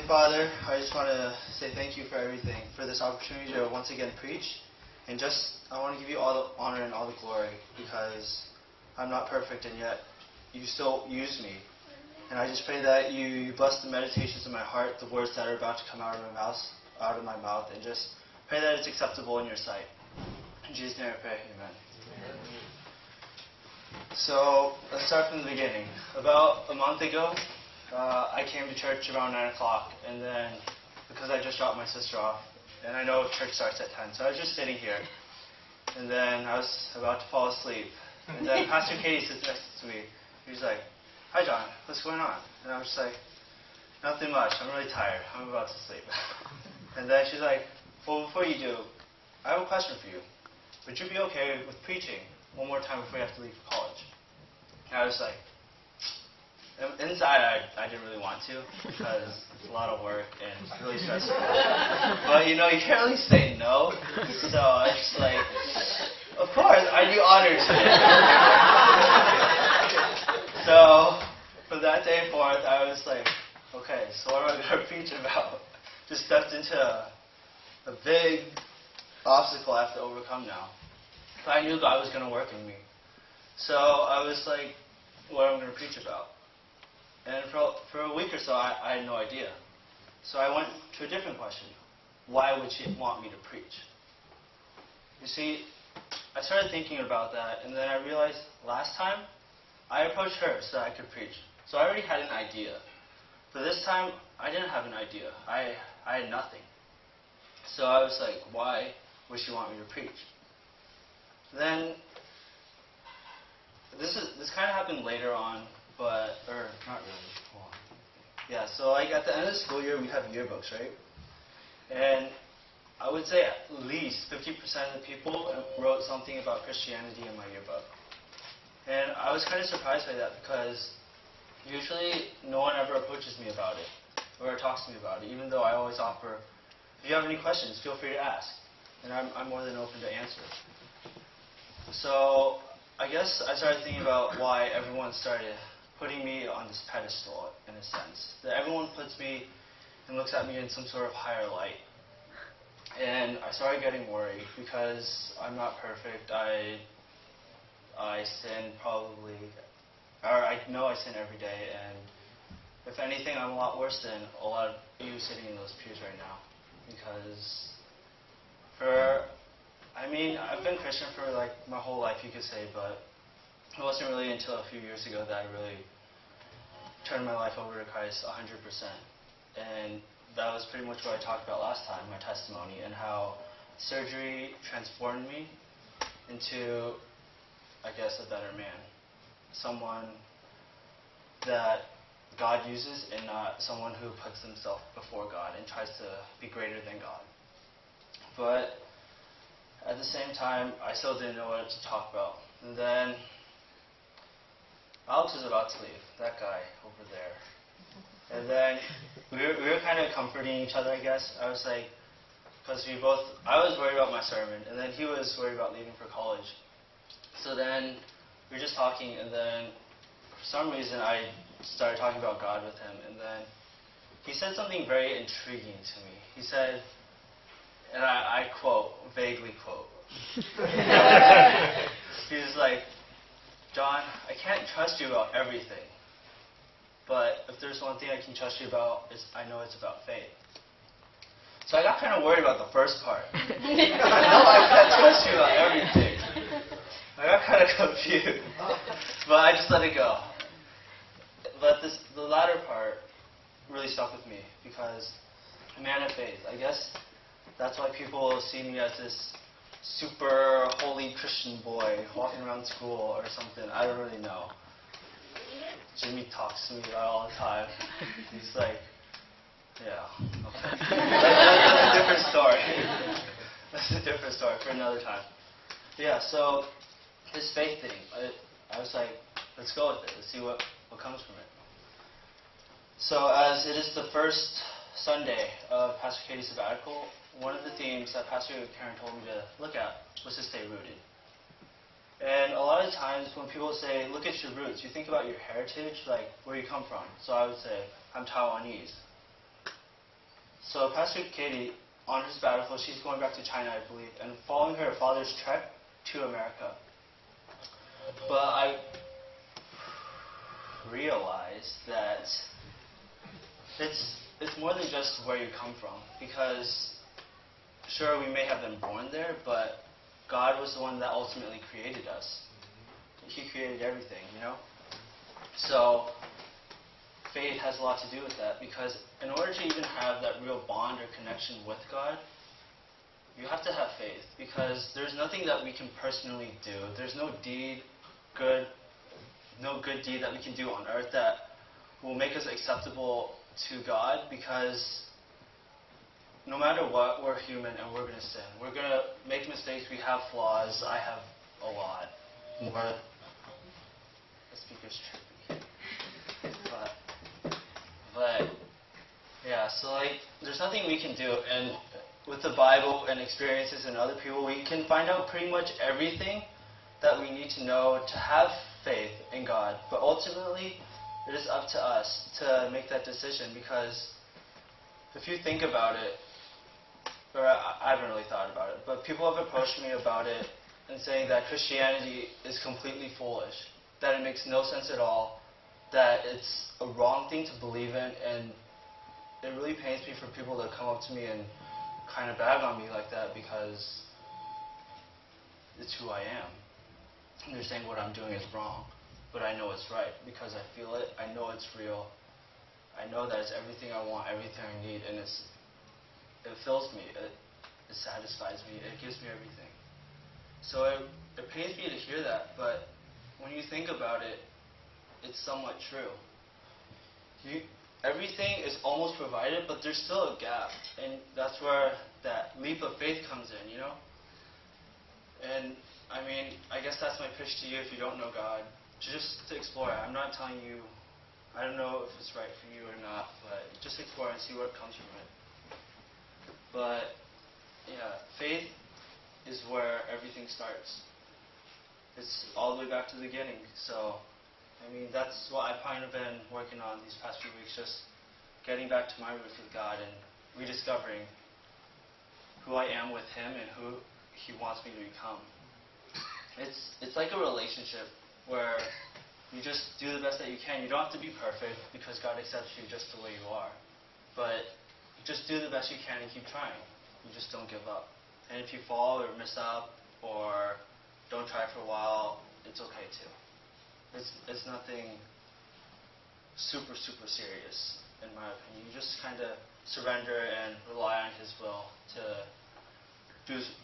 Heavenly Father, I just want to say thank you for everything, for this opportunity to once again preach. And I want to give you all the honor and all the glory because I'm not perfect and yet you still use me. And I just pray that you bless the meditations of my heart, the words that are about to come out of my mouth, and just pray that it's acceptable in your sight. In Jesus' name I pray, amen. So, let's start from the beginning. About a month ago, I came to church around 9 o'clock, and then, because I just dropped my sister off, and I know church starts at 10, so I was just sitting here, and then I was about to fall asleep, and then Pastor Katie sits next to me. She's like, "Hi John, what's going on?" And I was just like, "Nothing much, I'm really tired, I'm about to sleep." And then she's like, "Well, before you do, I have a question for you. Would you be okay with preaching one more time before you have to leave for college?" And I was like, inside I didn't really want to because it's a lot of work and it's really stressful. But you can't really say no. So I was just like, of course, I'd be honored to. So from that day forth, I was like, okay, so what am I going to preach about? Just stepped into a big obstacle I have to overcome now. But I knew God was going to work in me. So I was like, what am I going to preach about? And for a week or so, I had no idea. So I went to a different question. Why would she want me to preach? You see, I started thinking about that, and then I realized last time, I approached her so that I could preach. So I already had an idea. But this time, I didn't have an idea. I had nothing. So I was like, why would she want me to preach? Then, this kind of happened later on, not really. Hold on. Yeah, so like at the end of the school year, we have yearbooks, right? And I would say at least 50% of the people wrote something about Christianity in my yearbook. And I was kind of surprised by that because usually no one ever approaches me about it or talks to me about it, even though I always offer, if you have any questions, feel free to ask. And I'm more than open to answer. So I guess I started thinking about why everyone started putting me on this pedestal, in a sense. That everyone puts me and looks at me in some sort of higher light. And I started getting worried because I'm not perfect. I sin probably, or I know I sin every day, and if anything, I'm a lot worse than a lot of you sitting in those pews right now. Because I've been Christian for like my whole life, you could say, but it wasn't really until a few years ago that I really turned my life over to Christ 100%. And that was pretty much what I talked about last time, my testimony, and how surgery transformed me into, I guess, a better man. Someone that God uses and not someone who puts himself before God and tries to be greater than God. But at the same time, I still didn't know what to talk about. And then Alex was about to leave, that guy over there. And then we were kind of comforting each other, I guess. I was like, because I was worried about my sermon, and then he was worried about leaving for college. So then we were just talking, and then for some reason I started talking about God with him, and then he said something very intriguing to me. He said, and I quote, vaguely quote, he was like, "John, I can't trust you about everything, but if there's one thing I can trust you about, I know it's about faith." So I got kind of worried about the first part. I know I can't trust you about everything. I got kind of confused, but I just let it go. But the latter part really stuck with me because a man of faith, I guess that's why people see me as this super holy Christian boy walking around school or something. I don't really know. Jimmy talks to me about it all the time. He's like, yeah, okay. That's a different story. That's a different story for another time. Yeah, so this faith thing, I was like, let's go with it. Let's see what comes from it. So as it is the first Sunday of Pastor Katie's sabbatical, one of the themes that Pastor Karen told me to look at was to stay rooted. And a lot of times when people say, look at your roots, you think about your heritage, like where you come from. So I would say, I'm Taiwanese. So Pastor Katie, on her sabbatical, she's going back to China, I believe, and following her father's trek to America. But I realized that it's more than just where you come from, because sure, we may have been born there, but God was the one that ultimately created us. He created everything, you know? So faith has a lot to do with that, because in order to even have that real bond or connection with God, you have to have faith, because there's nothing that we can personally do. There's no good deed that we can do on earth that will make us acceptable to God, because no matter what, we're human and we're going to sin. We're going to make mistakes. We have flaws. I have a lot. The speaker's trippy. But yeah, so like, there's nothing we can do. And with the Bible and experiences and other people, we can find out pretty much everything that we need to know to have faith in God. But ultimately, it is up to us to make that decision, because if you think about it, or I haven't really thought about it, but people have approached me about it and saying that Christianity is completely foolish, that it makes no sense at all, that it's a wrong thing to believe in, and it really pains me for people to come up to me and kind of bag on me like that, because it's who I am. And they're saying what I'm doing is wrong, but I know it's right because I feel it, I know it's real, I know that it's everything I want, everything I need, and it fills me, it satisfies me, it gives me everything. So it pains me to hear that, but when you think about it, it's somewhat true. Everything is almost provided, but there's still a gap, and that's where that leap of faith comes in, you know? And I mean, I guess that's my pitch to you if you don't know God, to explore it. I'm not telling you, I don't know if it's right for you or not, but just explore and see what comes from it. But yeah, faith is where everything starts. It's all the way back to the beginning. So, I mean, that's what I've kind of been working on these past few weeks, just getting back to my roots with God and rediscovering who I am with Him and who He wants me to become. It's like a relationship where you just do the best that you can. You don't have to be perfect, because God accepts you just the way you are. But just do the best you can and keep trying. You just don't give up. And if you fall or miss out or don't try for a while, it's okay too. It's nothing super serious, in my opinion. You just kind of surrender and rely on His will to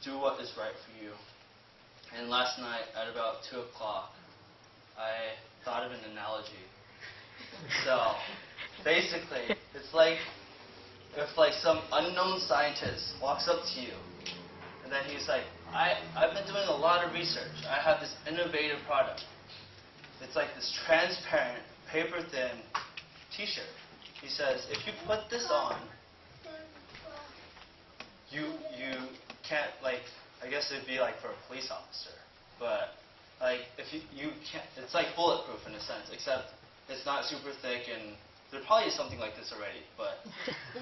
do what is right for you. And last night at about 2 o'clock, I thought of an analogy. So basically, it's like if some unknown scientist walks up to you, and then he's like, I've been doing a lot of research. I have this innovative product. It's like this transparent, paper-thin T-shirt. He says, if you put this on, you can't, like, I guess it'd be like for a police officer, but like if you can't, it's like bulletproof in a sense, except it's not super thick, and there probably is something like this already, but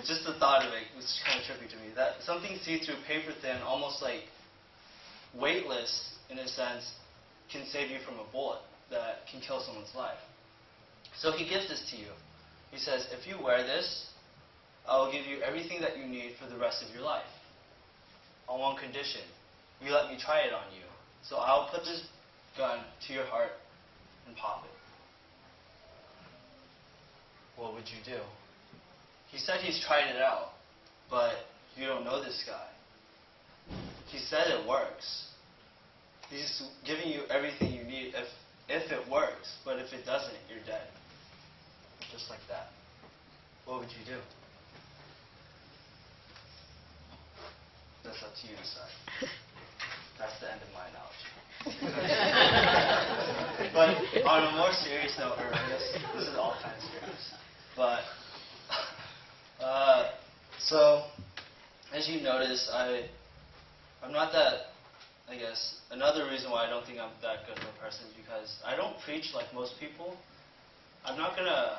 just the thought of it was kind of trippy to me. That something see-through, paper-thin, almost like weightless in a sense, can save you from a bullet that can kill someone's life. So he gives this to you. He says, if you wear this, I will give you everything that you need for the rest of your life. On one condition, you let me try it on you. So I'll put this gun to your heart and pop it. What would you do? He said he's tried it out, but you don't know this guy. He said it works. He's giving you everything you need if it works, but if it doesn't, you're dead. Just like that. What would you do? That's up to you to decide. That's the end of my analogy. But on a more serious note, or I guess this is all kind of serious. But, so, as you notice, I'm not that, I guess, another reason why I don't think I'm that good of a person is because I don't preach like most people. I'm not going to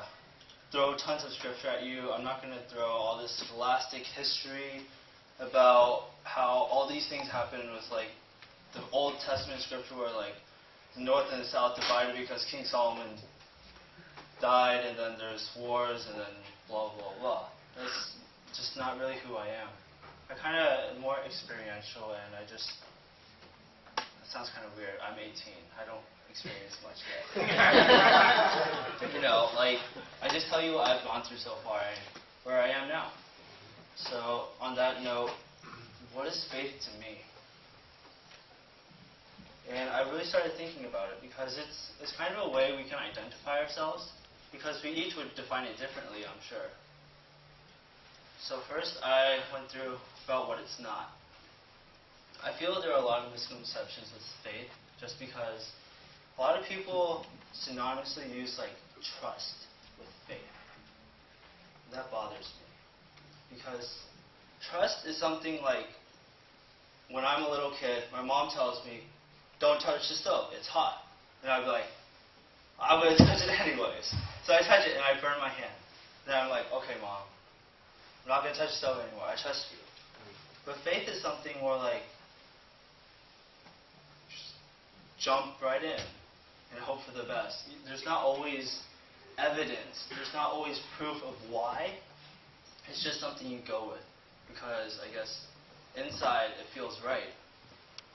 throw tons of scripture at you. I'm not going to throw all this scholastic history about how all these things happened with like the Old Testament scripture where like the north and the south divided because King Solomon died, and then there's wars, and then blah, blah, blah. That's just not really who I am. I kind of more experiential, and that sounds kind of weird. I'm 18. I don't experience much yet. Like, I just tell you what I've gone through so far and where I am now. So, on that note, what is faith to me? And I really started thinking about it because it's kind of a way we can identify ourselves, because we each would define it differently, I'm sure. So first, I went through about what it's not. I feel there are a lot of misconceptions with faith, just because a lot of people synonymously use like trust with faith. And that bothers me, because trust is something like when I'm a little kid, my mom tells me, "Don't touch the stove, it's hot," and I'd be like, "I'm going to touch it anyways." So I touch it and I burn my hand. Then I'm like, "Okay, Mom, I'm not going to touch the stove anymore. I trust you." But faith is something more like just jump right in and hope for the best. There's not always evidence. There's not always proof of why. It's just something you go with because, I guess, inside it feels right.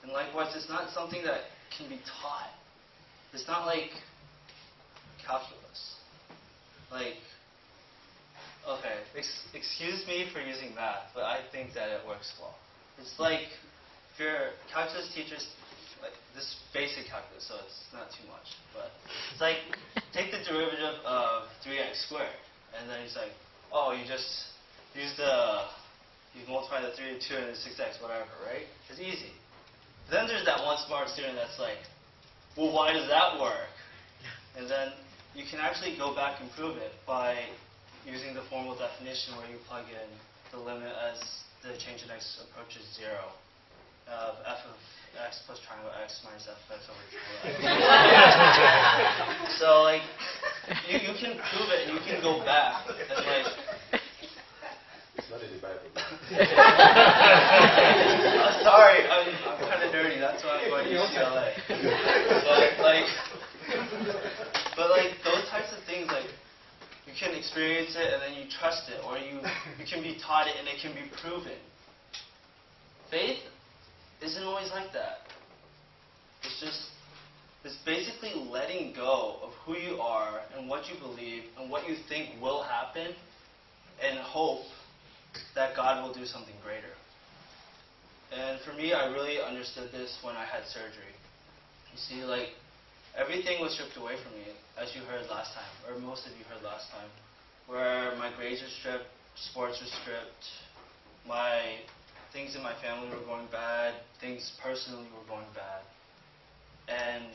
And likewise, it's not something that can be taught. It's not like calculus. Like, okay, excuse me for using math, but I think that it works well. It's like if your calculus teachers, like this basic calculus, so it's not too much, but it's like take the derivative of 3x squared, and then he's like, oh, you just use you multiply the 3 with 2 and the 6x, whatever, right? It's easy. Then there's that one smart student that's like, well, why does that work? And then you can actually go back and prove it by using the formal definition where you plug in the limit as the change in x approaches 0 of f of x plus triangle x minus f of x over triangle x. So, like, you can prove it and you can go back and, like... It's not in the Bible. Sorry, I'm kind of dirty. That's why I'm going to UCLA. But those types of things, like, you can experience it and then you trust it, or you can be taught it and it can be proven. Faith isn't always like that. It's basically letting go of who you are and what you believe and what you think will happen and hope that God will do something greater. And for me, I really understood this when I had surgery. You see, like, everything was stripped away from me, as you heard last time, or most of you heard last time, where my grades were stripped, sports were stripped, my things in my family were going bad, things personally were going bad. And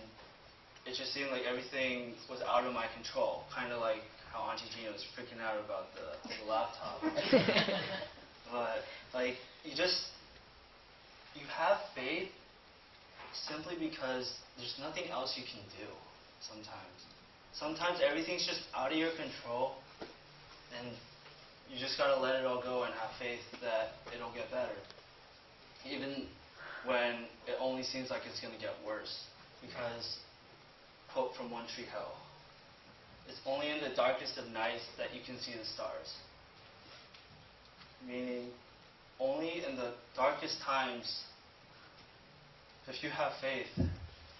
it just seemed like everything was out of my control, kind of like how Auntie Gina was freaking out about the laptop. But, like, you have faith simply because there's nothing else you can do sometimes. Sometimes everything's just out of your control, and you just got to let it all go and have faith that it'll get better. Even when it only seems like it's going to get worse. Because, quote from One Tree Hill, it's only in the darkest of nights that you can see the stars. Meaning, only in the darkest times, if you have faith,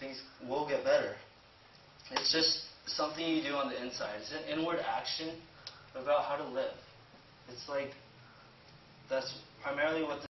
things will get better. It's just something you do on the inside. It's an inward action about how to live. It's like, that's primarily what